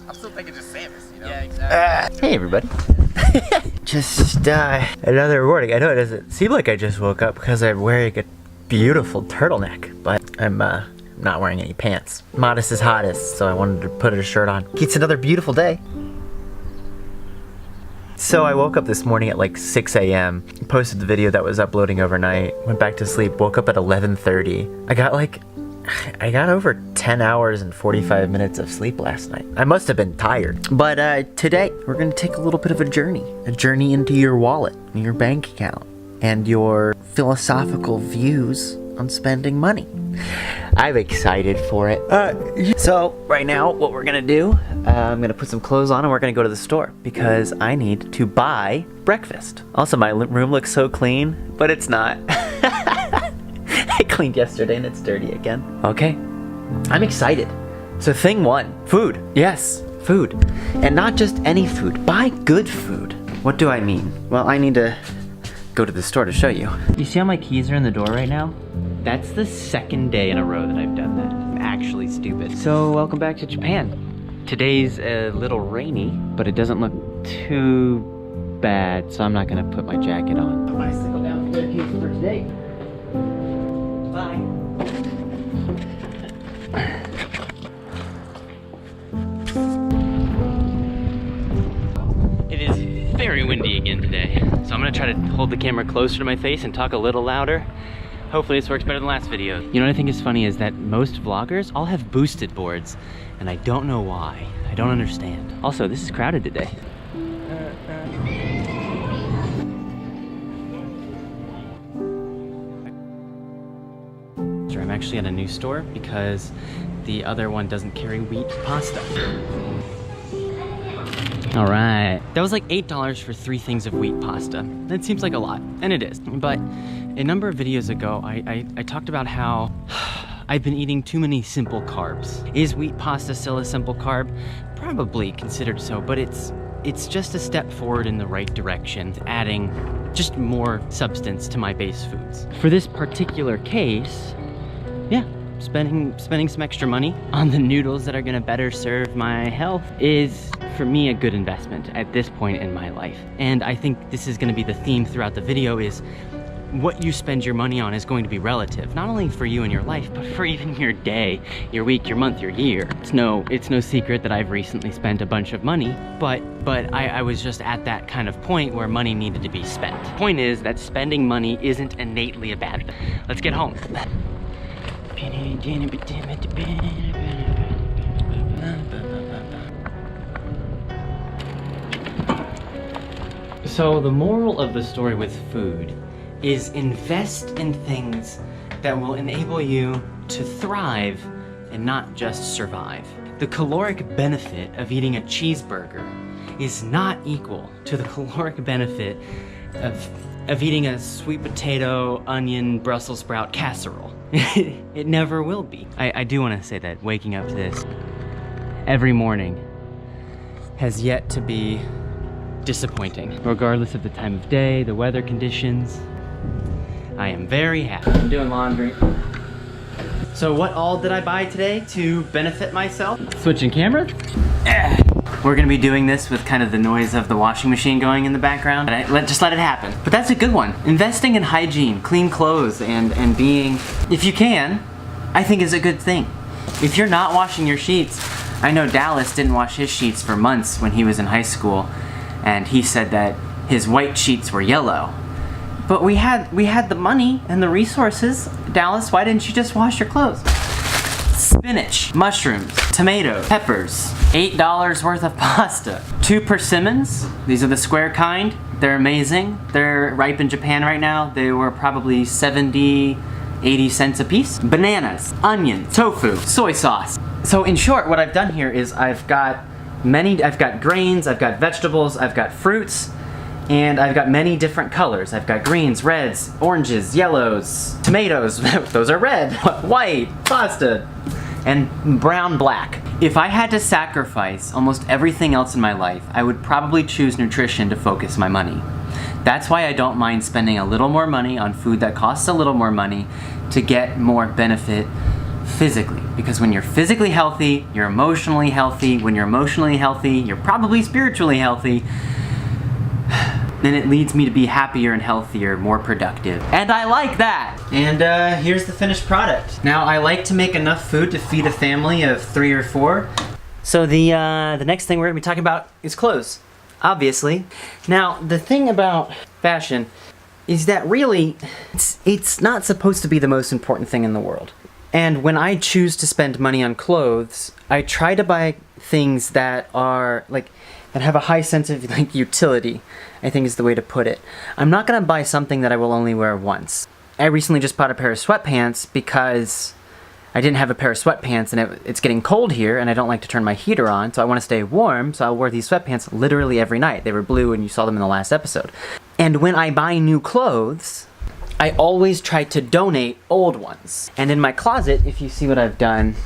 I'm still thinking just Samus, you know? Yeah, exactly. Hey everybody. Just another morning. I know it doesn't seem like I just woke up because I'm wearing a beautiful turtleneck, but I'm not wearing any pants. Modest is hottest, so I wanted to put a shirt on. It's another beautiful day. So I woke up this morning at like 6 a.m. Posted the video that was uploading overnight. Went back to sleep. Woke up at 11:30. I got over 10 hours and 45 minutes of sleep last night. I must have been tired. But today, we're gonna take a little bit of a journey into your wallet, and your bank account, and your philosophical views on spending money. I'm excited for it. So, right now, what we're gonna do, I'm gonna put some clothes on and we're gonna go to the store because I need to buy breakfast. Also, my room looks so clean, but it's not. I cleaned yesterday and it's dirty again. Okay, I'm excited. So thing one, food. Yes, food. And not just any food, buy good food. What do I mean? Well, I need to go to the store to show you. You see how my keys are in the door right now? That's the second day in a row that I've done that. I'm actually stupid. So welcome back to Japan. Today's a little rainy, but it doesn't look too bad, so I'm not gonna put my jacket on. I'm gonna go down the staircase for today. Bye. It is very windy again today, so I'm gonna try to hold the camera closer to my face and talk a little louder. Hopefully this works better than last video. You know what I think is funny is that most vloggers all have boosted boards, and I don't know why. I don't understand. Also, this is crowded today. I'm actually at a new store because the other one doesn't carry wheat pasta. All right, that was like $8 for 3 things of wheat pasta. That seems like a lot, and it is. But a number of videos ago, I talked about how I've been eating too many simple carbs. Is wheat pasta still a simple carb? Probably considered so, but it's just a step forward in the right direction, adding just more substance to my base foods. For this particular case, yeah, spending some extra money on the noodles that are gonna better serve my health is, for me, a good investment at this point in my life. And I think this is gonna be the theme throughout the video is what you spend your money on is going to be relative, not only for you and your life, but for even your day, your week, your month, your year. It's no secret that I've recently spent a bunch of money, but I was just at that kind of point where money needed to be spent. The point is that spending money isn't innately a bad thing. Let's get home. So the moral of the story with food is invest in things that will enable you to thrive and not just survive. The caloric benefit of eating a cheeseburger is not equal to the caloric benefit of eating a sweet potato, onion, Brussels sprout casserole. It never will be. I do want to say that waking up to this every morning has yet to be disappointing. Regardless of the time of day, the weather conditions, I am very happy. I'm doing laundry. So what all did I buy today to benefit myself? Switching cameras. We're gonna be doing this with kind of the noise of the washing machine going in the background. Just let it happen. But that's a good one. Investing in hygiene, clean clothes, and being, if you can, I think is a good thing. If you're not washing your sheets, I know Dallas didn't wash his sheets for months when he was in high school, and he said that his white sheets were yellow. But we had the money and the resources. Dallas, why didn't you just wash your clothes? Spinach, mushrooms, tomatoes, peppers, $8 worth of pasta. 2 persimmons, these are the square kind. They're amazing. They're ripe in Japan right now. They were probably 70, 80 cents a piece. Bananas, onion, tofu, soy sauce. So in short, what I've done here is I've got grains, I've got vegetables, I've got fruits, and I've got many different colors. I've got greens, reds, oranges, yellows, tomatoes, those are red, white, pasta, and brown, black. If I had to sacrifice almost everything else in my life, I would probably choose nutrition to focus my money. That's why I don't mind spending a little more money on food that costs a little more money to get more benefit physically. Because when you're physically healthy, you're emotionally healthy. When you're emotionally healthy, you're probably spiritually healthy. Then it leads me to be happier and healthier, more productive. And I like that! And here's the finished product. Now, I like to make enough food to feed a family of 3 or 4. So the next thing we're gonna be talking about is clothes, obviously. Now, the thing about fashion is that really, it's not supposed to be the most important thing in the world. And when I choose to spend money on clothes, I try to buy things that are, like, that have a high sense of, like, utility, I think is the way to put it. I'm not gonna buy something that I will only wear once. I recently just bought a pair of sweatpants because I didn't have a pair of sweatpants, and it's getting cold here, and I don't like to turn my heater on, so I want to stay warm, so I'll wear these sweatpants literally every night. They were blue, and you saw them in the last episode. And when I buy new clothes, I always try to donate old ones. And in my closet, if you see what I've done,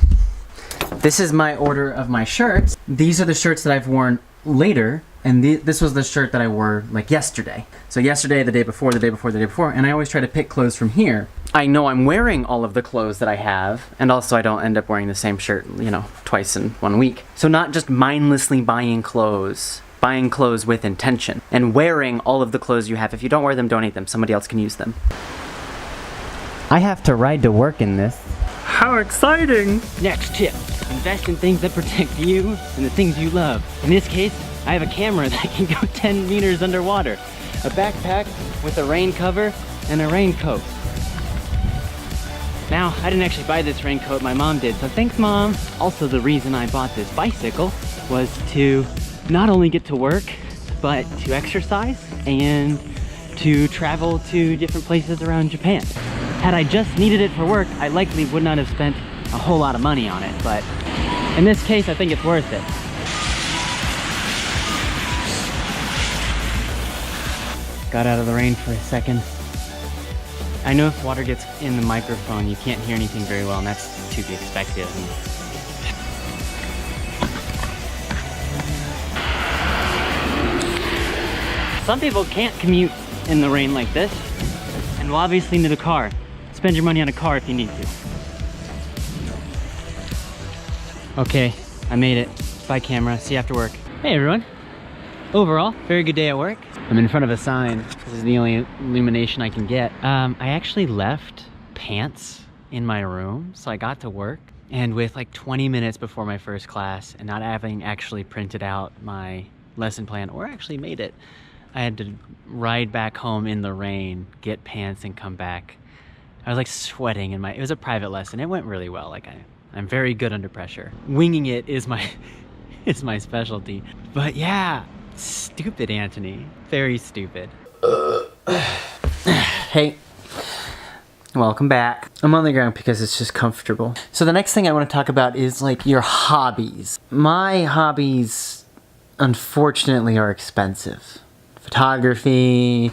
this is my order of my shirts. These are the shirts that I've worn later, and this was the shirt that I wore, like, yesterday. So yesterday, the day before, the day before, the day before, and I always try to pick clothes from here. I know I'm wearing all of the clothes that I have, and also I don't end up wearing the same shirt, you know, twice in 1 week. So not just mindlessly buying clothes with intention, and wearing all of the clothes you have. If you don't wear them, donate them. Somebody else can use them. I have to ride to work in this. How exciting! Next tip, invest in things that protect you and the things you love. In this case, I have a camera that can go 10 meters underwater, a backpack with a rain cover, and a raincoat. Now, I didn't actually buy this raincoat, my mom did, so thanks, Mom. Also, the reason I bought this bicycle was to not only get to work, but to exercise and to travel to different places around Japan. Had I just needed it for work, I likely would not have spent a whole lot of money on it, but in this case, I think it's worth it. Got out of the rain for a second. I know if water gets in the microphone, you can't hear anything very well, and that's to be expected. Some people can't commute in the rain like this, and will obviously need a car. Spend your money on a car if you need to. Okay, I made it. Bye, camera. See you after work. Hey, everyone. Overall, very good day at work. I'm in front of a sign. This is the only illumination I can get. I actually left pants in my room, so I got to work. And with like 20 minutes before my first class, and not having actually printed out my lesson plan or actually made it, I had to ride back home in the rain, get pants, and come back. I was like sweating in it was a private lesson. It went really well. Like I'm very good under pressure. Winging it is my is my specialty. But yeah, stupid Antony. Very stupid. Hey, welcome back. I'm on the ground because it's just comfortable. So the next thing I want to talk about is like your hobbies. My hobbies, unfortunately, are expensive. Photography,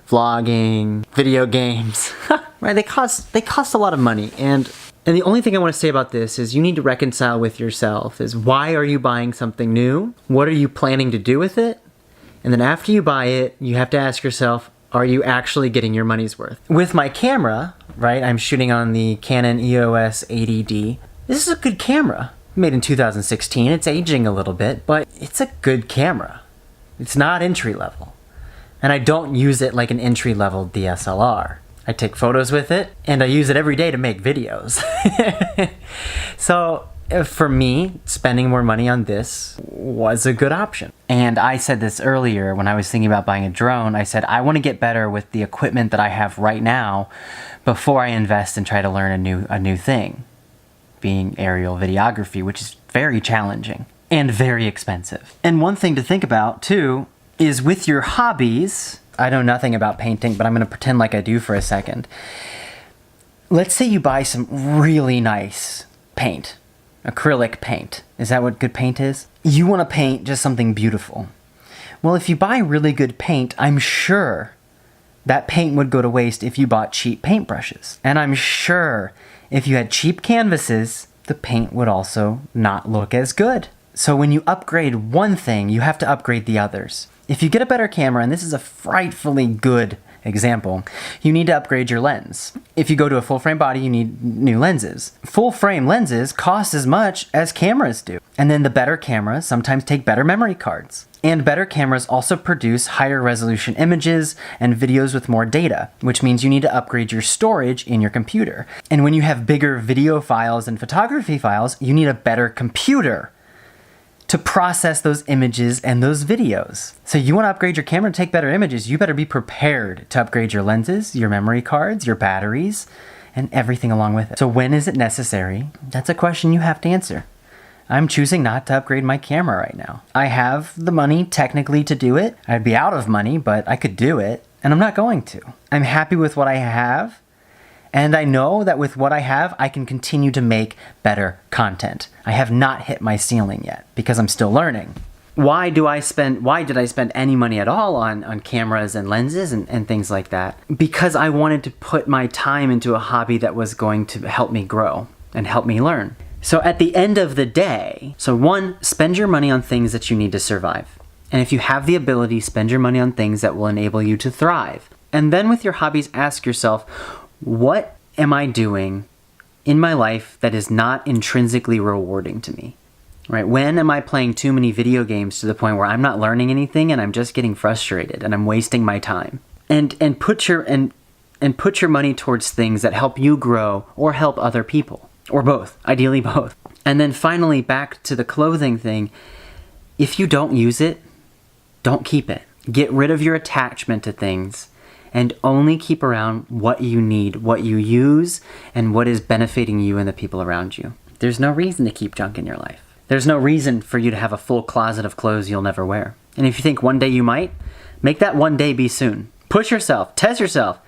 vlogging, video games. Right, they cost a lot of money, and the only thing I want to say about this is you need to reconcile with yourself is why are you buying something new? What are you planning to do with it? And then after you buy it, you have to ask yourself, are you actually getting your money's worth? With my camera, right, I'm shooting on the Canon EOS 80D. This is a good camera. Made in 2016, it's aging a little bit, but it's a good camera. It's not entry level. And I don't use it like an entry level DSLR. I take photos with it, and I use it every day to make videos. So for me, spending more money on this was a good option. And I said this earlier when I was thinking about buying a drone. I said, I want to get better with the equipment that I have right now before I invest and try to learn a new thing, being aerial videography, which is very challenging and very expensive. And one thing to think about, too, is with your hobbies. I know nothing about painting, but I'm going to pretend like I do for a second. Let's say you buy some really nice paint, acrylic paint. Is that what good paint is? You want to paint just something beautiful. Well, if you buy really good paint, I'm sure that paint would go to waste if you bought cheap paintbrushes. And I'm sure if you had cheap canvases, the paint would also not look as good. So when you upgrade one thing, you have to upgrade the others. If you get a better camera, and this is a frightfully good Example, you need to upgrade your lens. If you go to a full frame body, you need new lenses. Full frame lenses cost as much as cameras do. And then the better cameras sometimes take better memory cards. And better cameras also produce higher resolution images and videos with more data, which means you need to upgrade your storage in your computer. And when you have bigger video files and photography files, you need a better computer to process those images and those videos. So you want to upgrade your camera to take better images, you better be prepared to upgrade your lenses, your memory cards, your batteries, and everything along with it. So when is it necessary? That's a question you have to answer. I'm choosing not to upgrade my camera right now. I have the money technically to do it. I'd be out of money, but I could do it, and I'm not going to. I'm happy with what I have, and I know that with what I have, I can continue to make better content. I have not hit my ceiling yet because I'm still learning. Why did I spend any money at all on cameras and lenses and things like that? Because I wanted to put my time into a hobby that was going to help me grow and help me learn. So at the end of the day, so one, spend your money on things that you need to survive. And if you have the ability, spend your money on things that will enable you to thrive. And then with your hobbies, ask yourself, what am I doing in my life that is not intrinsically rewarding to me? Right? When am I playing too many video games to the point where I'm not learning anything and I'm just getting frustrated and I'm wasting my time? And put your money towards things that help you grow or help other people. Or both, ideally both. And then finally, back to the clothing thing, if you don't use it, don't keep it. Get rid of your attachment to things and only keep around what you need, what you use, and what is benefiting you and the people around you. There's no reason to keep junk in your life. There's no reason for you to have a full closet of clothes you'll never wear. And if you think one day you might, make that one day be soon. Push yourself, test yourself.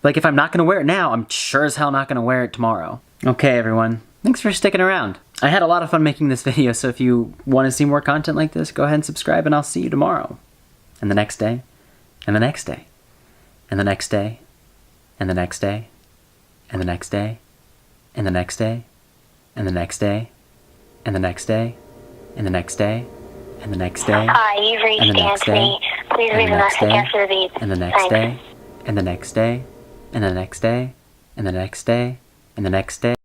Like, if I'm not gonna wear it now, I'm sure as hell not gonna wear it tomorrow. Okay, everyone. Thanks for sticking around. I had a lot of fun making this video, so if you want to see more content like this, go ahead and subscribe, and I'll see you tomorrow. And the next day, and the next day, and the next day, and the next day, and the next day, and the next day, and the next day, and the next day, and the next day, and the next day, Hi, you've reached Antony. Please leave a message after the beep. and the next day, and the next day, and the next day, and the next day, and the next day.